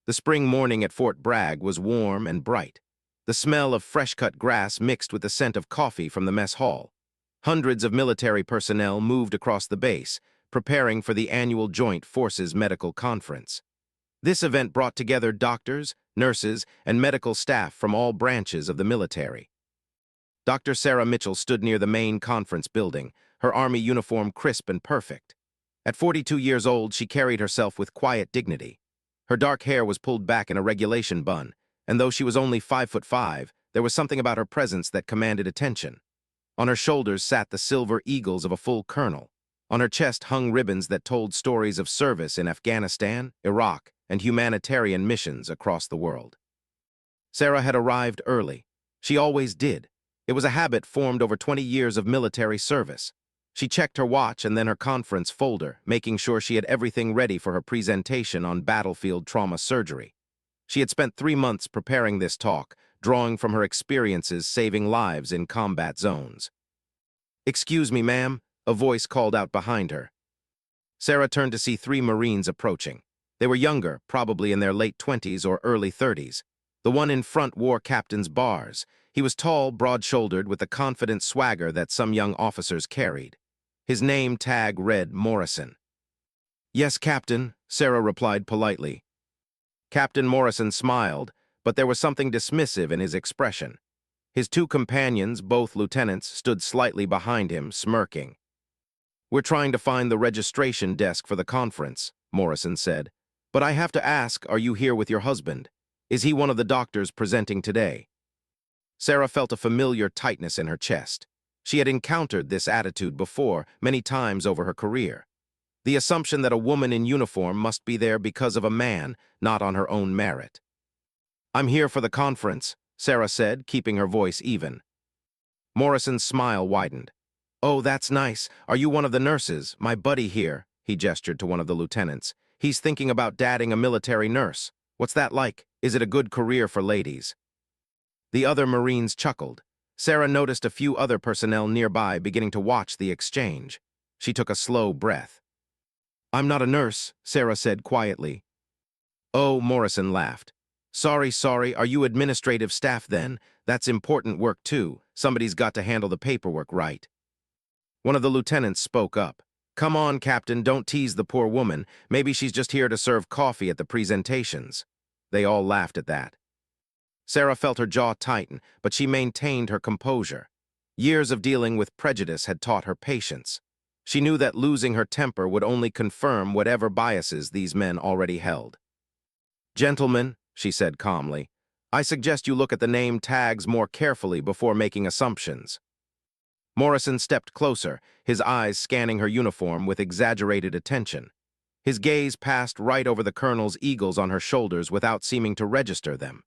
The spring morning at Fort Bragg was warm and bright. The smell of fresh-cut grass mixed with the scent of coffee from the mess hall. Hundreds of military personnel moved across the base, preparing for the annual Joint Forces Medical Conference. This event brought together doctors, nurses, and medical staff from all branches of the military. Dr. Sarah Mitchell stood near the main conference building, her Army uniform crisp and perfect. At 42 years old, she carried herself with quiet dignity. Her dark hair was pulled back in a regulation bun, and though she was only 5'5", there was something about her presence that commanded attention. On her shoulders sat the silver eagles of a full colonel. On her chest hung ribbons that told stories of service in Afghanistan, Iraq, and humanitarian missions across the world. Sarah had arrived early. She always did. It was a habit formed over 20 years of military service. She checked her watch and then her conference folder, making sure she had everything ready for her presentation on battlefield trauma surgery. She had spent 3 months preparing this talk, drawing from her experiences saving lives in combat zones. "Excuse me, ma'am," a voice called out behind her. Sarah turned to see 3 Marines approaching. They were younger, probably in their late 20s or early 30s. The one in front wore captain's bars. He was tall, broad-shouldered, with the confident swagger that some young officers carried. His name tag read Morrison. "Yes, Captain," Sarah replied politely. Captain Morrison smiled, but there was something dismissive in his expression. His 2 companions, both lieutenants, stood slightly behind him, smirking. "We're trying to find the registration desk for the conference," Morrison said. "But I have to ask, are you here with your husband? Is he one of the doctors presenting today?" Sarah felt a familiar tightness in her chest. She had encountered this attitude before, many times over her career. The assumption that a woman in uniform must be there because of a man, not on her own merit. "I'm here for the conference," Sarah said, keeping her voice even. Morrison's smile widened. "Oh, that's nice. Are you one of the nurses? My buddy here," he gestured to one of the lieutenants. "He's thinking about dadding a military nurse. What's that like? Is it a good career for ladies?" The other Marines chuckled. Sarah noticed a few other personnel nearby beginning to watch the exchange. She took a slow breath. "I'm not a nurse," Sarah said quietly. "Oh," Morrison laughed. Sorry, are you administrative staff then? That's important work too. Somebody's got to handle the paperwork, right?" One of the lieutenants spoke up. "Come on, Captain, don't tease the poor woman. Maybe she's just here to serve coffee at the presentations." They all laughed at that. Sarah felt her jaw tighten, but she maintained her composure. Years of dealing with prejudice had taught her patience. She knew that losing her temper would only confirm whatever biases these men already held. "Gentlemen," she said calmly, "I suggest you look at the name tags more carefully before making assumptions." Morrison stepped closer, his eyes scanning her uniform with exaggerated attention. His gaze passed right over the colonel's eagles on her shoulders without seeming to register them.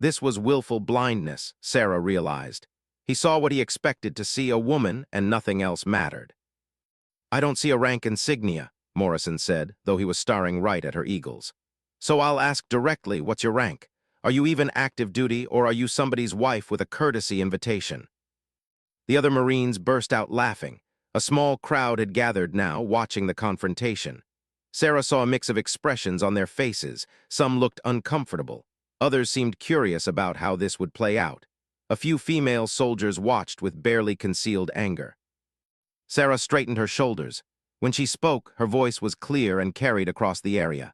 This was willful blindness, Sarah realized. He saw what he expected to see, a woman, and nothing else mattered. "I don't see a rank insignia," Morrison said, though he was staring right at her eagles. "So I'll ask directly, what's your rank? Are you even active duty, or are you somebody's wife with a courtesy invitation?" The other Marines burst out laughing. A small crowd had gathered now, watching the confrontation. Sarah saw a mix of expressions on their faces. Some looked uncomfortable. Others seemed curious about how this would play out. A few female soldiers watched with barely concealed anger. Sarah straightened her shoulders. When she spoke, her voice was clear and carried across the area.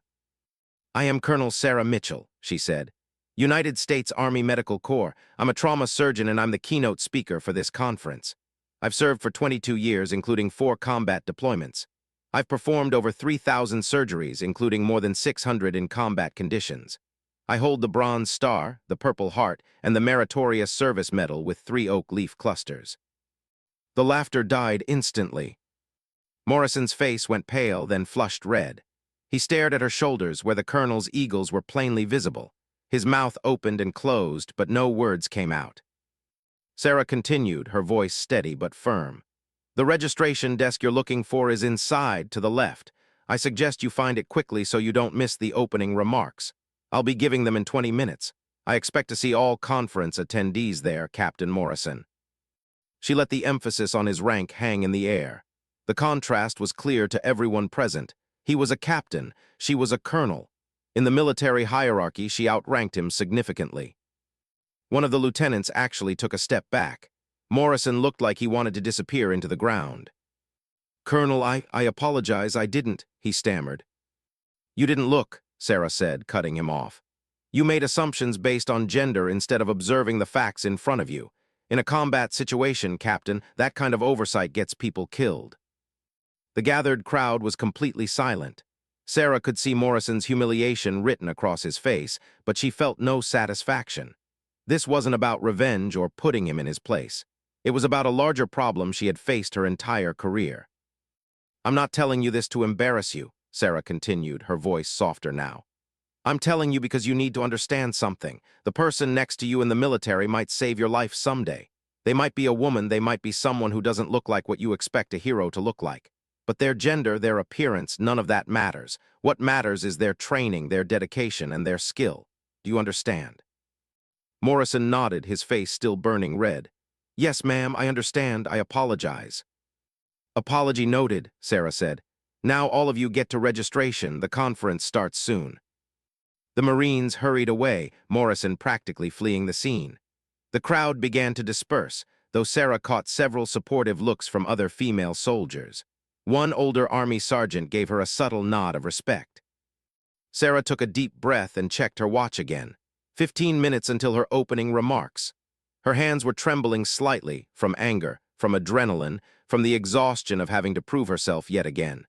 "I am Colonel Sarah Mitchell," she said. "United States Army Medical Corps. I'm a trauma surgeon and I'm the keynote speaker for this conference. I've served for 22 years, including 4 combat deployments. I've performed over 3,000 surgeries, including more than 600 in combat conditions. I hold the Bronze Star, the Purple Heart, and the Meritorious Service Medal with 3 oak leaf clusters." The laughter died instantly. Morrison's face went pale, then flushed red. He stared at her shoulders where the colonel's eagles were plainly visible. His mouth opened and closed, but no words came out. Sarah continued, her voice steady but firm. "The registration desk you're looking for is inside, to the left. I suggest you find it quickly so you don't miss the opening remarks. I'll be giving them in 20 minutes. I expect to see all conference attendees there, Captain Morrison." She let the emphasis on his rank hang in the air. The contrast was clear to everyone present. He was a captain, she was a colonel. In the military hierarchy, she outranked him significantly. One of the lieutenants actually took a step back. Morrison looked like he wanted to disappear into the ground. "Colonel, I apologize, I didn't," he stammered. "You didn't look," Sarah said, cutting him off. "You made assumptions based on gender instead of observing the facts in front of you. In a combat situation, Captain, that kind of oversight gets people killed." The gathered crowd was completely silent. Sarah could see Morrison's humiliation written across his face, but she felt no satisfaction. This wasn't about revenge or putting him in his place. It was about a larger problem she had faced her entire career. "I'm not telling you this to embarrass you," Sarah continued, her voice softer now. "I'm telling you because you need to understand something. The person next to you in the military might save your life someday. They might be a woman, they might be someone who doesn't look like what you expect a hero to look like. But their gender, their appearance, none of that matters. What matters is their training, their dedication, and their skill. Do you understand?" Morrison nodded, his face still burning red. "Yes, ma'am, I understand. I apologize." "Apology noted," Sarah said. "Now all of you get to registration. The conference starts soon." The Marines hurried away, Morrison practically fleeing the scene. The crowd began to disperse, though Sarah caught several supportive looks from other female soldiers. One older Army sergeant gave her a subtle nod of respect. Sarah took a deep breath and checked her watch again. 15 minutes until her opening remarks. Her hands were trembling slightly, from anger, from adrenaline, from the exhaustion of having to prove herself yet again.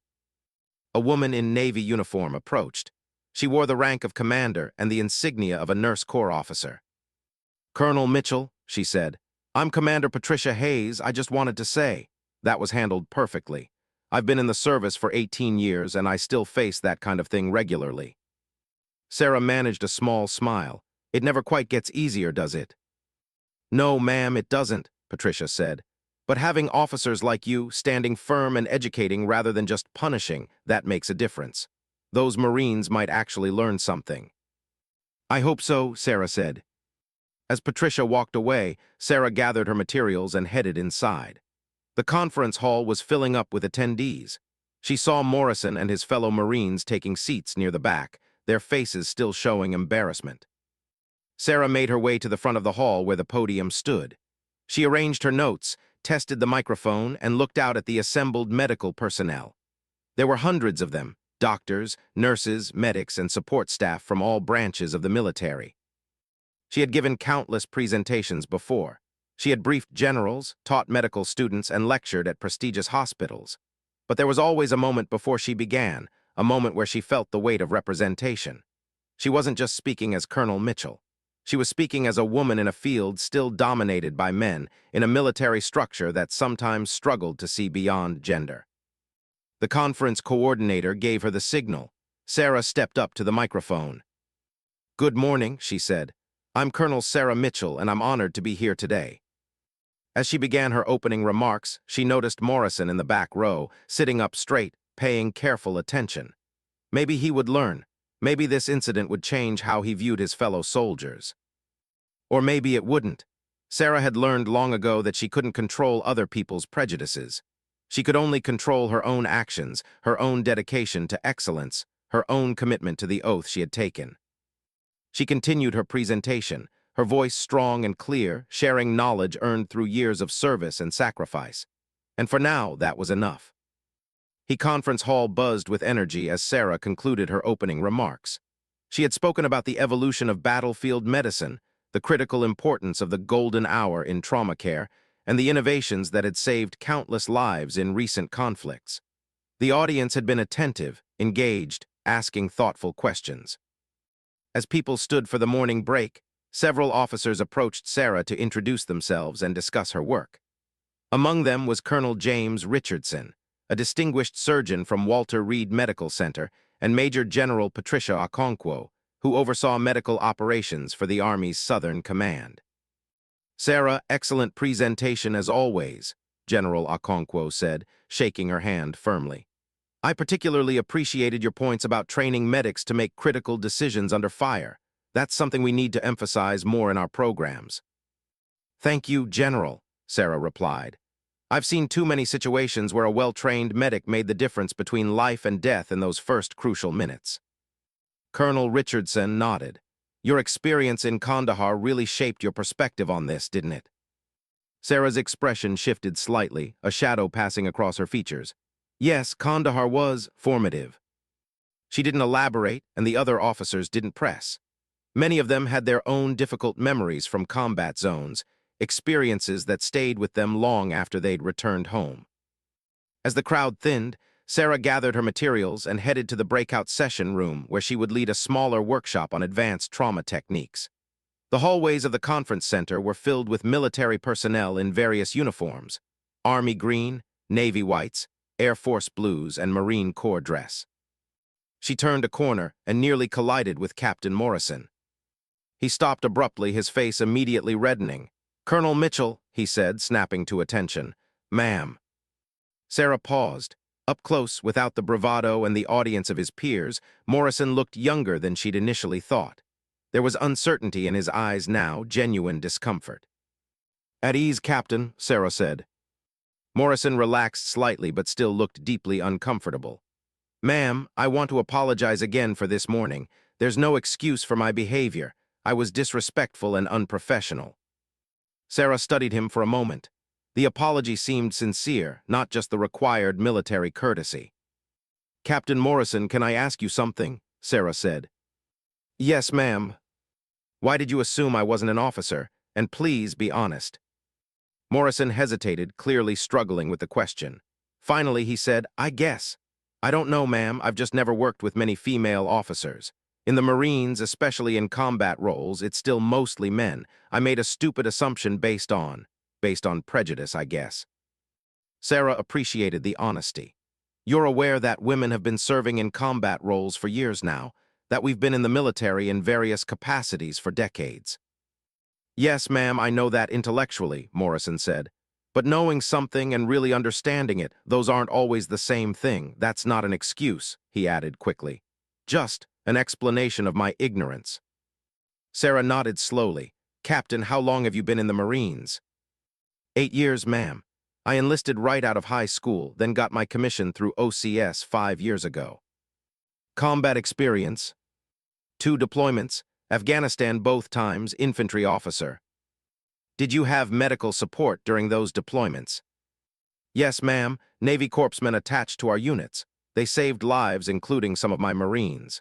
A woman in Navy uniform approached. She wore the rank of commander and the insignia of a nurse corps officer. "Colonel Mitchell," she said, "I'm Commander Patricia Hayes. I just wanted to say." That was handled perfectly. "I've been in the service for 18 years, and I still face that kind of thing regularly." Sarah managed a small smile. "It never quite gets easier, does it?" "No, ma'am, it doesn't," Patricia said. "But having officers like you, standing firm and educating rather than just punishing, that makes a difference. Those Marines might actually learn something." "I hope so," Sarah said. As Patricia walked away, Sarah gathered her materials and headed inside. The conference hall was filling up with attendees. She saw Morrison and his fellow Marines taking seats near the back, their faces still showing embarrassment. Sarah made her way to the front of the hall where the podium stood. She arranged her notes, tested the microphone, and looked out at the assembled medical personnel. There were hundreds of them, doctors, nurses, medics, and support staff from all branches of the military. She had given countless presentations before. She had briefed generals, taught medical students, and lectured at prestigious hospitals. But there was always a moment before she began, a moment where she felt the weight of representation. She wasn't just speaking as Colonel Mitchell. She was speaking as a woman in a field still dominated by men, in a military structure that sometimes struggled to see beyond gender. The conference coordinator gave her the signal. Sarah stepped up to the microphone. "Good morning," she said. "I'm Colonel Sarah Mitchell, and I'm honored to be here today." As she began her opening remarks, she noticed Morrison in the back row, sitting up straight, paying careful attention. Maybe he would learn. Maybe this incident would change how he viewed his fellow soldiers. Or maybe it wouldn't. Sarah had learned long ago that she couldn't control other people's prejudices. She could only control her own actions, her own dedication to excellence, her own commitment to the oath she had taken. She continued her presentation, her voice strong and clear, sharing knowledge earned through years of service and sacrifice. And for now, that was enough. The conference hall buzzed with energy as Sarah concluded her opening remarks. She had spoken about the evolution of battlefield medicine, the critical importance of the golden hour in trauma care, and the innovations that had saved countless lives in recent conflicts. The audience had been attentive, engaged, asking thoughtful questions. As people stood for the morning break, several officers approached Sarah to introduce themselves and discuss her work. Among them was Colonel James Richardson, a distinguished surgeon from Walter Reed Medical Center, and Major General Patricia Okonkwo, who oversaw medical operations for the Army's Southern Command. "Sarah, excellent presentation as always," General Okonkwo said, shaking her hand firmly. "I particularly appreciated your points about training medics to make critical decisions under fire. That's something we need to emphasize more in our programs." "Thank you, General," Sarah replied. "I've seen too many situations where a well-trained medic made the difference between life and death in those first crucial minutes." Colonel Richardson nodded. Your experience in Kandahar really shaped your perspective on this, didn't it? Sarah's expression shifted slightly, a shadow passing across her features. Yes, Kandahar was formative. She didn't elaborate, and the other officers didn't press. Many of them had their own difficult memories from combat zones, experiences that stayed with them long after they'd returned home. As the crowd thinned, Sarah gathered her materials and headed to the breakout session room where she would lead a smaller workshop on advanced trauma techniques. The hallways of the conference center were filled with military personnel in various uniforms: Army green, Navy whites, Air Force blues, and Marine Corps dress. She turned a corner and nearly collided with Captain Morrison. He stopped abruptly, his face immediately reddening. "Colonel Mitchell," he said, snapping to attention. "Ma'am." Sarah paused. Up close, without the bravado and the audience of his peers, Morrison looked younger than she'd initially thought. There was uncertainty in his eyes now, genuine discomfort. "At ease, Captain," Sarah said. Morrison relaxed slightly but still looked deeply uncomfortable. "Ma'am, I want to apologize again for this morning. There's no excuse for my behavior. I was disrespectful and unprofessional." Sarah studied him for a moment. The apology seemed sincere, not just the required military courtesy. "Captain Morrison, can I ask you something?" Sarah said. "Yes, ma'am." "Why did you assume I wasn't an officer? And please be honest." Morrison hesitated, clearly struggling with the question. Finally, he said, "I guess. I don't know, ma'am. I've just never worked with many female officers. In the Marines, especially in combat roles, it's still mostly men. I made a stupid assumption based on prejudice, I guess." Sarah appreciated the honesty. "You're aware that women have been serving in combat roles for years now, that we've been in the military in various capacities for decades." "Yes, ma'am, I know that intellectually," Morrison said. "But knowing something and really understanding it, those aren't always the same thing. That's not an excuse," he added quickly. "Just an explanation of my ignorance." Sarah nodded slowly. "Captain, how long have you been in the Marines?" 8 years, ma'am. I enlisted right out of high school, then got my commission through OCS 5 years ago." "Combat experience?" 2 deployments, Afghanistan both times, infantry officer." "Did you have medical support during those deployments?" "Yes, ma'am, Navy corpsmen attached to our units. They saved lives, including some of my Marines."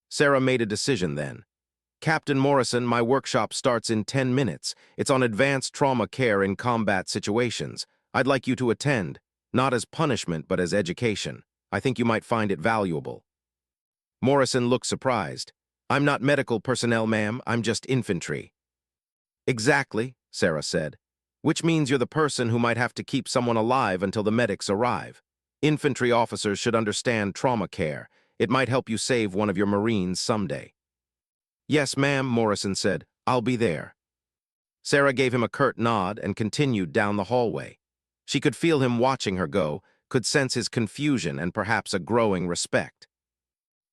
Sarah made a decision then. "Captain Morrison, my workshop starts in 10 minutes. It's on advanced trauma care in combat situations. I'd like you to attend, not as punishment but as education. I think you might find it valuable." Morrison looked surprised. "I'm not medical personnel, ma'am. I'm just infantry." "Exactly," Sarah said. "Which means you're the person who might have to keep someone alive until the medics arrive. Infantry officers should understand trauma care. It might help you save one of your Marines someday." "Yes, ma'am," Morrison said. "I'll be there." Sarah gave him a curt nod and continued down the hallway. She could feel him watching her go, could sense his confusion and perhaps a growing respect.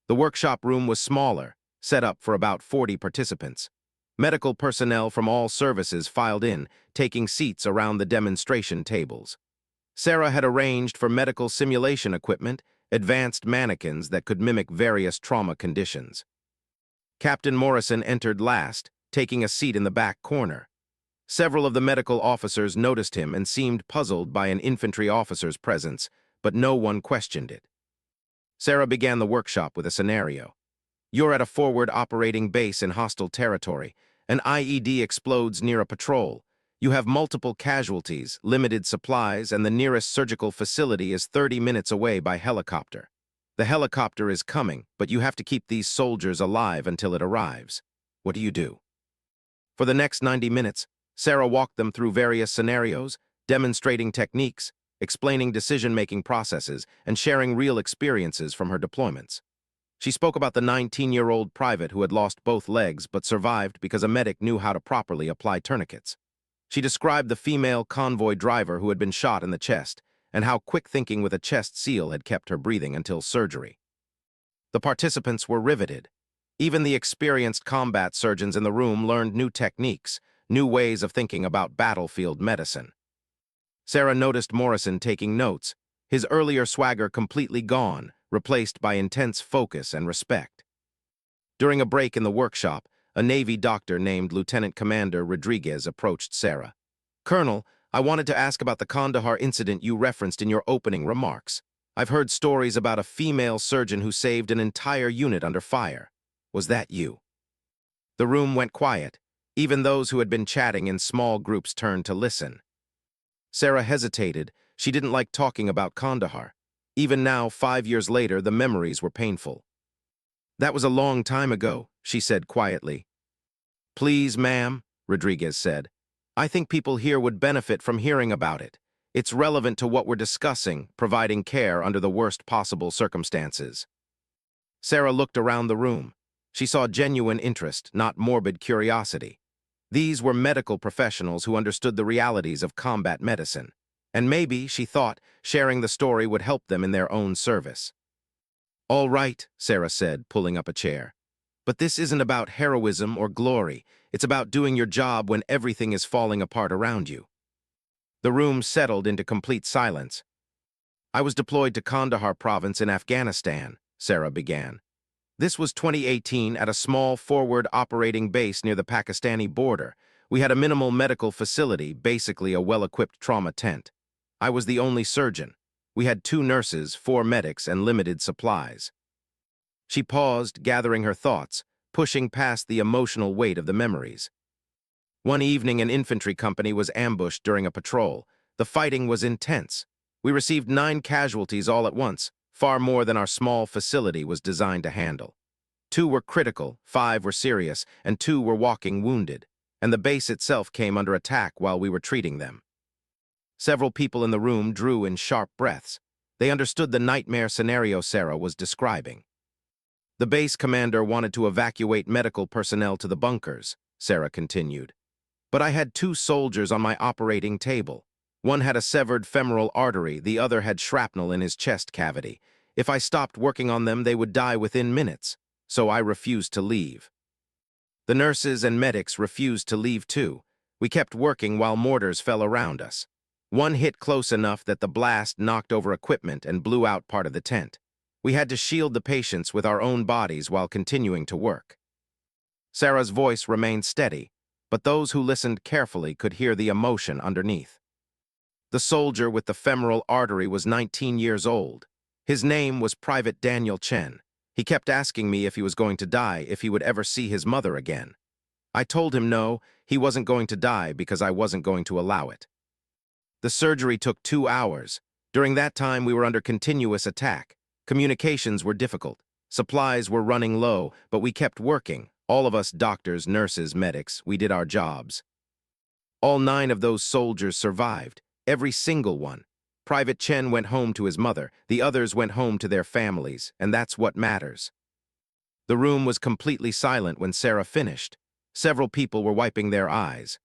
The workshop room was smaller, set up for about 40 participants. Medical personnel from all services filed in, taking seats around the demonstration tables. Sarah had arranged for medical simulation equipment, advanced mannequins that could mimic various trauma conditions. Captain Morrison entered last, taking a seat in the back corner. Several of the medical officers noticed him and seemed puzzled by an infantry officer's presence, but no one questioned it. Sarah began the workshop with a scenario. You're at a forward operating base in hostile territory. An IED explodes near a patrol. You have multiple casualties, limited supplies, and the nearest surgical facility is 30 minutes away by helicopter. The helicopter is coming, but you have to keep these soldiers alive until it arrives. What do you do? For the next 90 minutes, Sarah walked them through various scenarios, demonstrating techniques, explaining decision-making processes, and sharing real experiences from her deployments. She spoke about the 19-year-old private who had lost both legs but survived because a medic knew how to properly apply tourniquets. She described the female convoy driver who had been shot in the chest, and how quick thinking with a chest seal had kept her breathing until surgery. The participants were riveted. Even the experienced combat surgeons in the room learned new techniques, new ways of thinking about battlefield medicine. Sarah noticed Morrison taking notes, his earlier swagger completely gone, replaced by intense focus and respect. During a break in the workshop, a Navy doctor named Lieutenant Commander Rodriguez approached Sarah. "Colonel, I wanted to ask about the Kandahar incident you referenced in your opening remarks. I've heard stories about a female surgeon who saved an entire unit under fire. Was that you?" The room went quiet. Even those who had been chatting in small groups turned to listen. Sarah hesitated. She didn't like talking about Kandahar. Even now, 5 years later, the memories were painful. "That was a long time ago," she said quietly. "Please, ma'am," Rodriguez said. "I think people here would benefit from hearing about it. It's relevant to what we're discussing, providing care under the worst possible circumstances." Sarah looked around the room. She saw genuine interest, not morbid curiosity. These were medical professionals who understood the realities of combat medicine. And maybe, she thought, sharing the story would help them in their own service. "All right," Sarah said, pulling up a chair. "But this isn't about heroism or glory. It's about doing your job when everything is falling apart around you." The room settled into complete silence. "I was deployed to Kandahar province in Afghanistan," Sarah began. "This was 2018 at a small forward operating base near the Pakistani border. We had a minimal medical facility, basically a well-equipped trauma tent. I was the only surgeon. We had 2 nurses, 4 medics, and limited supplies." She paused, gathering her thoughts, pushing past the emotional weight of the memories. "One evening, an infantry company was ambushed during a patrol. The fighting was intense. We received 9 casualties all at once, far more than our small facility was designed to handle. 2 were critical, 5 were serious, and 2 were walking wounded, and the base itself came under attack while we were treating them." Several people in the room drew in sharp breaths. They understood the nightmare scenario Sarah was describing. "The base commander wanted to evacuate medical personnel to the bunkers," Sarah continued. "But I had 2 soldiers on my operating table. One had a severed femoral artery, the other had shrapnel in his chest cavity. If I stopped working on them, they would die within minutes, so I refused to leave. The nurses and medics refused to leave too. We kept working while mortars fell around us. One hit close enough that the blast knocked over equipment and blew out part of the tent. We had to shield the patients with our own bodies while continuing to work." Sarah's voice remained steady, but those who listened carefully could hear the emotion underneath. "The soldier with the femoral artery was 19 years old. His name was Private Daniel Chen. He kept asking me if he was going to die, if he would ever see his mother again. I told him no, he wasn't going to die because I wasn't going to allow it. The surgery took 2 hours. During that time, we were under continuous attack. Communications were difficult. Supplies were running low, but we kept working. All of us doctors, nurses, medics, we did our jobs. All 9 of those soldiers survived, every single one. Private Chen went home to his mother, the others went home to their families, and that's what matters." The room was completely silent when Sarah finished. Several people were wiping their eyes.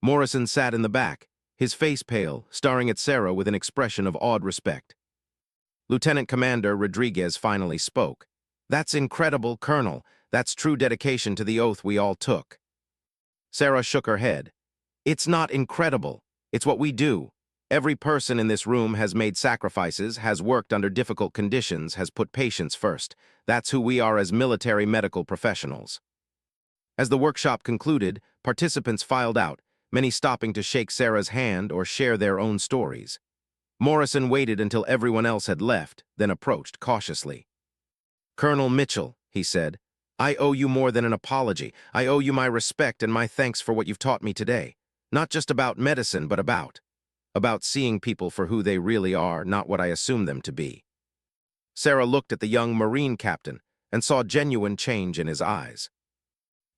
Morrison sat in the back, his face pale, staring at Sarah with an expression of awed respect. Lieutenant Commander Rodriguez finally spoke. "That's incredible, Colonel. That's true dedication to the oath we all took." Sarah shook her head. "It's not incredible. It's what we do. Every person in this room has made sacrifices, has worked under difficult conditions, has put patients first. That's who we are as military medical professionals." As the workshop concluded, participants filed out, many stopping to shake Sarah's hand or share their own stories. Morrison waited until everyone else had left, then approached cautiously. "Colonel Mitchell," he said, "I owe you more than an apology. I owe you my respect and my thanks for what you've taught me today. Not just about medicine, but about seeing people for who they really are, not what I assume them to be." Sarah looked at the young Marine captain and saw genuine change in his eyes.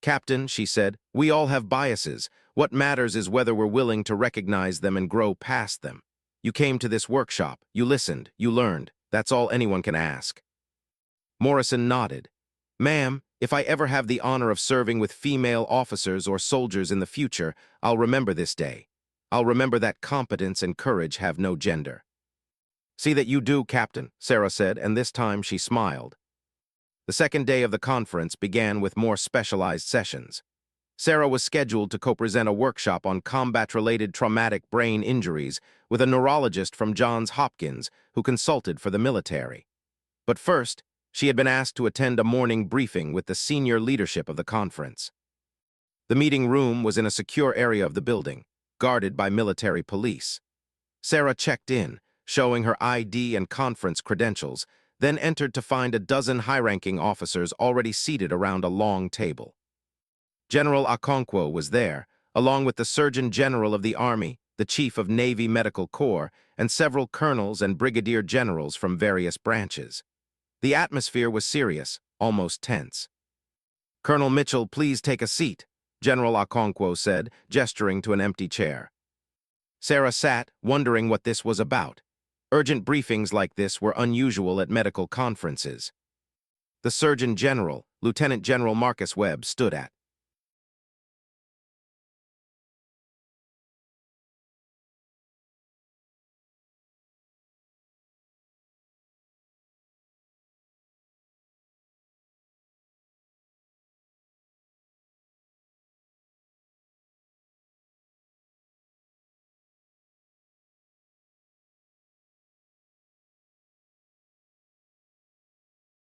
"Captain," she said, "we all have biases. What matters is whether we're willing to recognize them and grow past them. You came to this workshop, you listened, you learned. That's all anyone can ask." Morrison nodded. "Ma'am, if I ever have the honor of serving with female officers or soldiers in the future, I'll remember this day. I'll remember that competence and courage have no gender." "See that you do, Captain," Sarah said, and this time she smiled. The second day of the conference began with more specialized sessions. Sarah was scheduled to co-present a workshop on combat-related traumatic brain injuries with a neurologist from Johns Hopkins who consulted for the military. But first, She had been asked to attend a morning briefing with the senior leadership of the conference. The meeting room was in a secure area of the building, guarded by military police. Sarah checked in, showing her ID and conference credentials, then entered to find a dozen high-ranking officers already seated around a long table. General Okonkwo was there, along with the Surgeon General of the Army, the Chief of Navy Medical Corps, and several colonels and brigadier generals from various branches. The atmosphere was serious, almost tense. "Colonel Mitchell, please take a seat," General Okonkwo said, gesturing to an empty chair. Sarah sat, wondering what this was about. Urgent briefings like this were unusual at medical conferences. The Surgeon General, Lieutenant General Marcus Webb, stood at